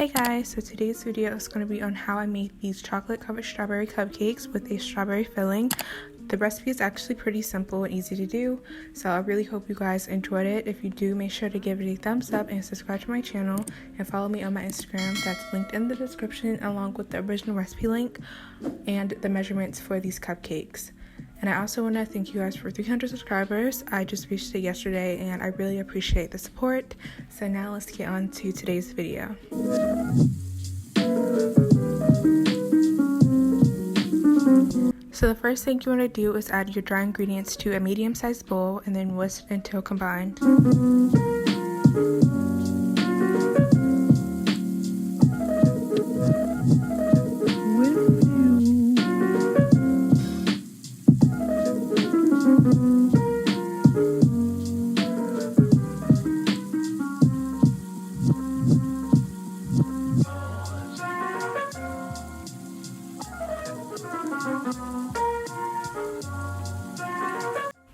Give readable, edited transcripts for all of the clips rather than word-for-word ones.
Hey guys, so today's video is going to be on how I made these chocolate covered strawberry cupcakes with a strawberry filling. The recipe is actually pretty simple and easy to do, so I really hope you guys enjoyed it. If you do, make sure to give it a thumbs up and subscribe to my channel and follow me on my Instagram. That's linked in the description along with the original recipe link and the measurements for these cupcakes. And I also want to thank you guys for 300 subscribers. I just reached it yesterday and I really appreciate the support. So now let's get on to today's video. So the first thing you want to do is add your dry ingredients to a medium-sized bowl and then whisk until combined.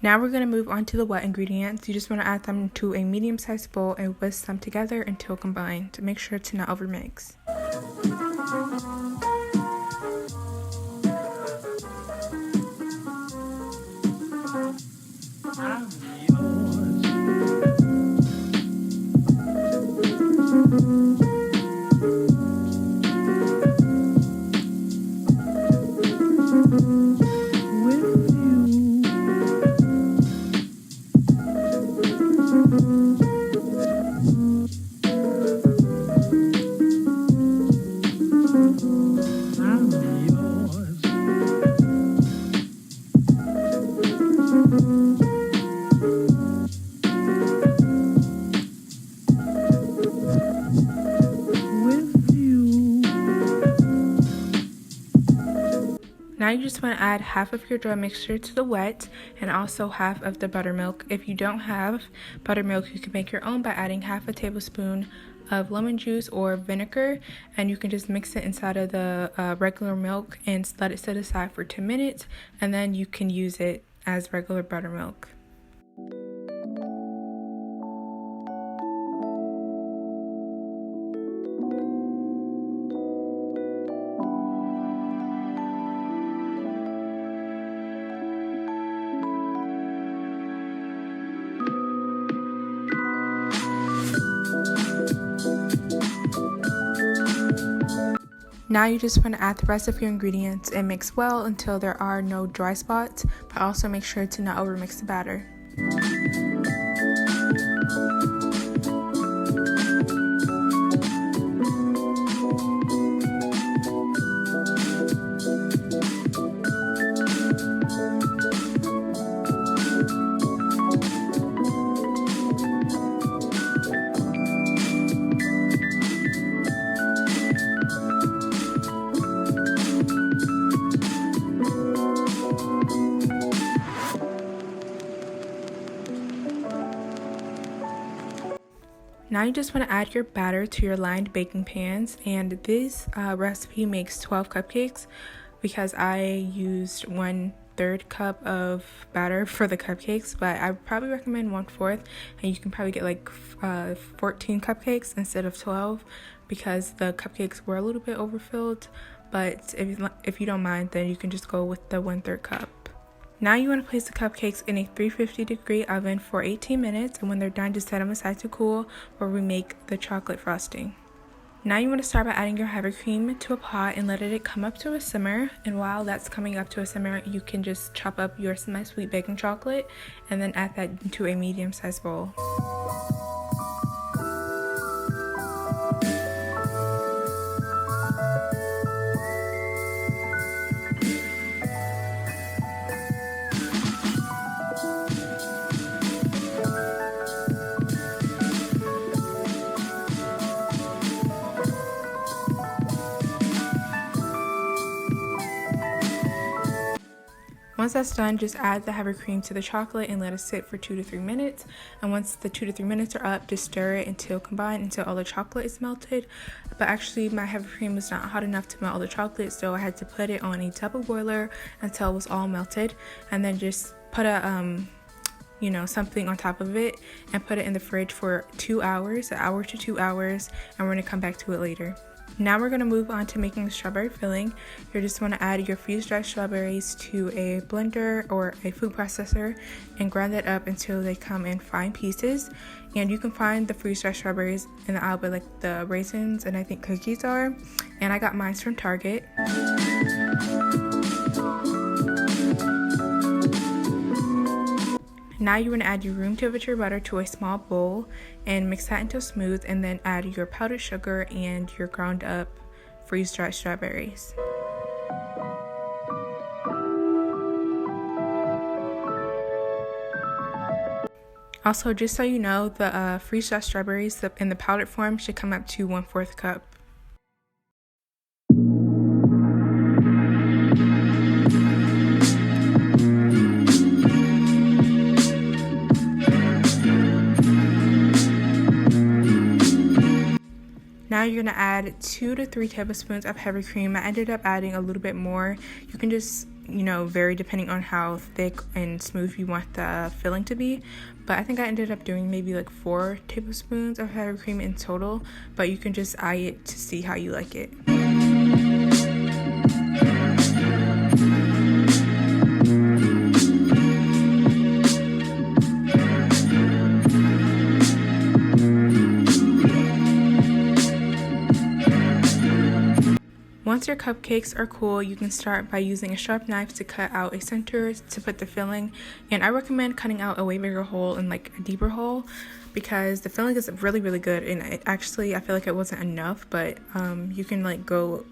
Now we're going to move on to the wet ingredients. You just want to add them to a medium-sized bowl and whisk them together until combined. Make sure to not overmix. Now you just want to add half of your dry mixture to the wet and also half of the buttermilk. If you don't have buttermilk, you can make your own by adding half a tablespoon of lemon juice or vinegar, and you can just mix it inside of the regular milk and let it sit aside for 10 minutes, and then you can use it as regular buttermilk. Now you just want to add the rest of your ingredients and mix well until there are no dry spots, but also make sure to not overmix the batter. Now you just want to add your batter to your lined baking pans, and this recipe makes 12 cupcakes because I used 1/3 cup of batter for the cupcakes, but I would probably recommend 1/4, and you can probably get like 14 cupcakes instead of 12 because the cupcakes were a little bit overfilled, but if you don't mind, then you can just go with the 1/3 cup. Now you want to place the cupcakes in a 350-degree oven for 18 minutes, and when they're done, just set them aside to cool where we make the chocolate frosting. Now you want to start by adding your heavy cream to a pot and let it come up to a simmer, and while that's coming up to a simmer, you can just chop up your semi-sweet baking chocolate and then add that into a medium-sized bowl. Once that's done, just add the heavy cream to the chocolate and let it sit for 2 to 3 minutes. And once the 2 to 3 minutes are up, just stir it until combined until all the chocolate is melted. But actually my heavy cream was not hot enough to melt all the chocolate, so I had to put it on a double boiler until it was all melted, and then just put a you know, something on top of it and put it in the fridge for 2 hours, an hour to 2 hours, and we're gonna come back to it later. Now we're gonna move on to making the strawberry filling. You just wanna add your freeze-dried strawberries to a blender or a food processor and grind that up until they come in fine pieces. And you can find the freeze-dried strawberries in the aisle, like the raisins and I think cookies are. And I got mine from Target. Now you want to add your room temperature butter to a small bowl and mix that until smooth, and then add your powdered sugar and your ground up freeze-dried strawberries. Also, just so you know, the freeze-dried strawberries in the powdered form should come up to 1/4 cup. Now you're gonna add 2 to 3 tablespoons of heavy cream. I ended up adding a little bit more. You can just, you know, vary depending on how thick and smooth you want the filling to be. But I think I ended up doing maybe like 4 tablespoons of heavy cream in total. But you can just eye it to see how you like it. Once your cupcakes are cool, you can start by using a sharp knife to cut out a center to put the filling. And I recommend cutting out a way bigger hole and like a deeper hole because the filling is really good. And I feel like it wasn't enough, but you can like go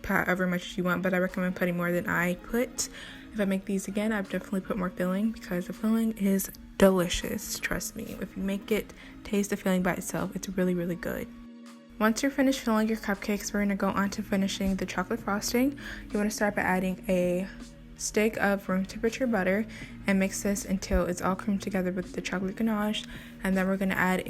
however much you want, but I recommend putting more than I put. If I make these again, I've definitely put more filling because the filling is delicious. Trust me, if you make it taste the filling by itself, it's really good. Once you're finished filling your cupcakes, we're going to go on to finishing the chocolate frosting. You want to start by adding a stick of room temperature butter and mix this until it's all creamed together with the chocolate ganache. And then we're going to add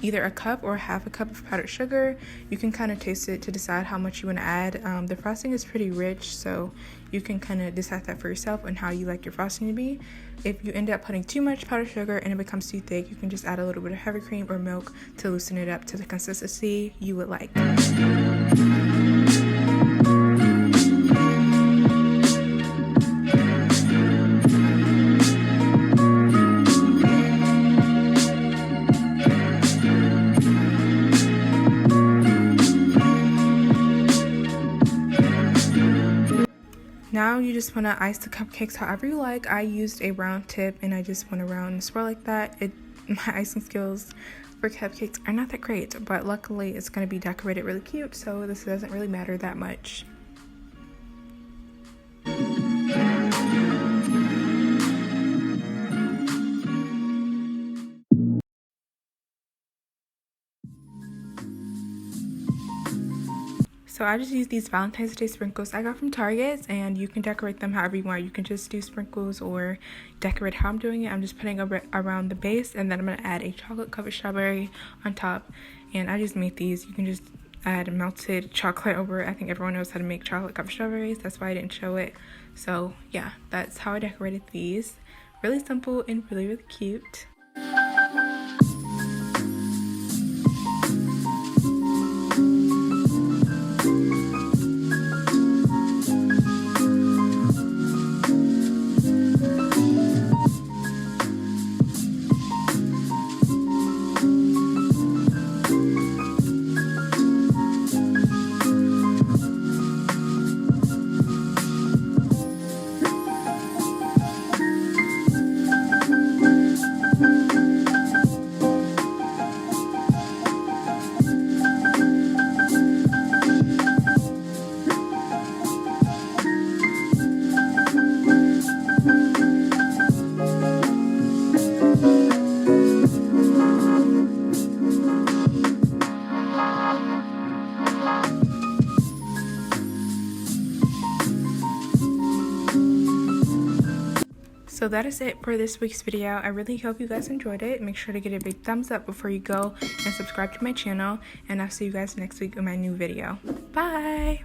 either a cup or half a cup of powdered sugar. You can kind of taste it to decide how much you want to add. The frosting is pretty rich, so you can kind of decide that for yourself and how you like your frosting to be. If you end up putting too much powdered sugar and it becomes too thick, you can just add a little bit of heavy cream or milk to loosen it up to the consistency you would like. Now you just want to ice the cupcakes however you like. I used a round tip and I just went around and swirl like that. My icing skills for cupcakes are not that great, but luckily it's going to be decorated really cute, so this doesn't really matter that much. So I just used these Valentine's Day sprinkles I got from Target, and you can decorate them however you want. You can just do sprinkles or decorate how I'm doing it. I'm just putting around the base, and then I'm going to add a chocolate covered strawberry on top. And I just made these. You can just add melted chocolate over it. I think everyone knows how to make chocolate covered strawberries. That's why I didn't show it. So yeah, that's how I decorated these. Really simple and really cute. So that is it for this week's video. I really hope you guys enjoyed it. Make sure to give it a big thumbs up before you go and subscribe to my channel. And I'll see you guys next week in my new video. Bye!